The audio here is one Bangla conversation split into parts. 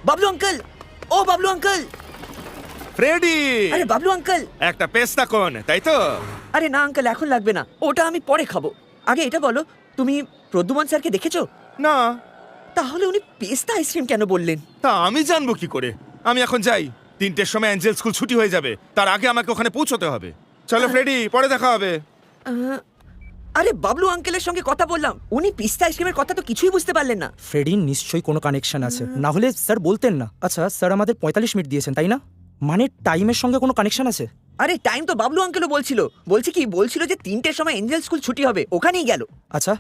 বাবলু আঙ্কেল, ও বাবলু আঙ্কেল। ফ্রেডি, আরে বাবলু আঙ্কেল। একটা পেস্তা কোন, তাই তো? আরে না আঙ্কেল, এখন লাগবে না, ওটা আমি পরে খাবো। আগে এটা বলো, তুমি প্রদ্যুমান স্যারকে দেখেছো? না। তাহলে উনি পেস্তা আইসক্রিম কেন বললেন? তা আমি জানবো কি করে? আমি এখন যাই, 3টের সময় অ্যাঞ্জেল স্কুল ছুটি হয়ে যাবে, তার আগে আমাকে ওখানে পৌঁছতে হবে। চলো ফ্রেডি, পরে দেখা হবে। আরে বাবলু আঙ্কেলের সঙ্গে কথা বললাম, উনি পিস্তা আইসক্রিমের কথা তো কিছুই বুঝতে পারলেন না। ফ্রেডির নিশ্চয়ই কোনো কানেকশন আছে, না হলে স্যার বলতেন না। আচ্ছা স্যার আমাদের 45 মিনিট দিয়েছেন তাই না? মানে টাইমের সঙ্গে কোনো কানেকশন আছে? আরে টাইম তো বাবলু আঙ্কেলও বলছিল যে 3টের সময় এঞ্জেল স্কুল ছুটি হবে, ওখানেই গেল। আচ্ছা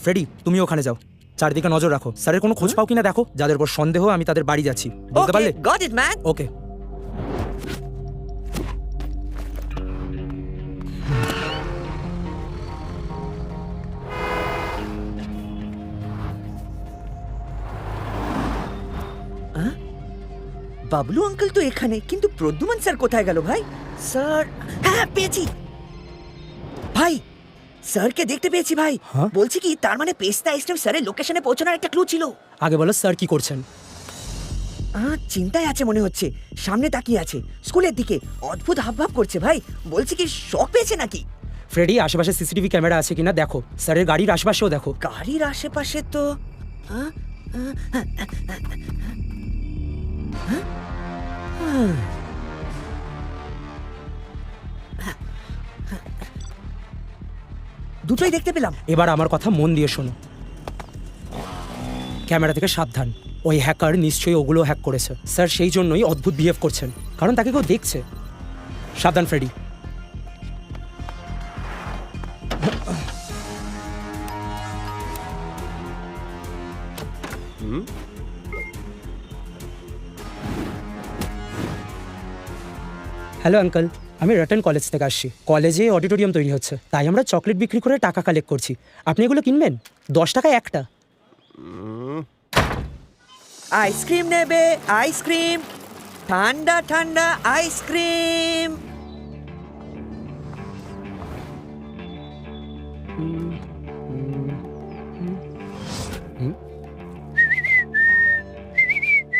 ফ্রেডি, তুমি ওখানে যাও, চারদিকে নজর রাখো, স্যারের কোনো খোঁজ পাও কিনা দেখো। যাদের উপর সন্দেহ আমি তাদের বাড়ি যাচ্ছি, বলতে পারলে? Got it man. Okay. Bablu uncle তো এখানে, কিন্তু প্রদ্যুমান স্যার কোথায় গেল ভাই? স্যার, হ্যাঁ পেয়েছি ভাই, স্যারকে দেখতে পেয়েছি ভাই। হ্যাঁ? বলছি কি, তার মানে পেস্তা আইসক্রিম স্যারের লোকেশনে পৌঁছানোর একটা ক্লু ছিল। আগে বলো স্যার কি করছেন? চিন্তায় আছে মনে হচ্ছে, সামনে তাকিয়ে আছে, স্কুলের দিকে অদ্ভুত হাবভাব করছে ভাই। বলছি কি, শক পেয়েছে নাকি? ফ্রেডি আশেপাশে সিসিটিভি ক্যামেরা আছে কিনা দেখো, স্যারের গাড়ির আশেপাশেও দেখো। গাড়ির আশেপাশে তো দুটোই দেখতে পেলাম। এবার আমার কথা মন দিয়ে শোনো, ক্যামেরা থেকে সাবধান, ওই হ্যাকার নিশ্চয়ই ওগুলো হ্যাক করেছে। স্যার সেই জন্যই অদ্ভুত বিহেভ করছেন, কারণ তাকে কেউ দেখছে। সাবধান ফ্রেডি। হ্যালো আঙ্কেল, আমি রটন কলেজ থেকে আসছি। কলেজে অডিটোরিয়াম তৈরি হচ্ছে, তাই আমরা চকলেট বিক্রি করে টাকা কালেক্ট করছি। আপনি এগুলো কিনবেন? 10 টাকায় একটা। আইসক্রিম নেবে? আইসক্রিম, ঠান্ডা ঠান্ডা আইসক্রিম।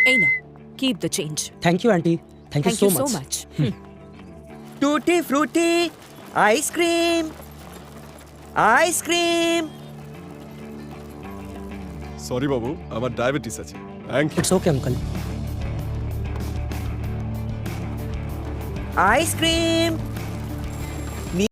এই নাও, keep the change. Thank you aunty, thank you Thank so you so much. much. Tutti Frooti ice cream, ice cream. Sorry বাবু, আমার ডায়াবেটিস আছে। Thank you. It's okay uncle. Ice cream.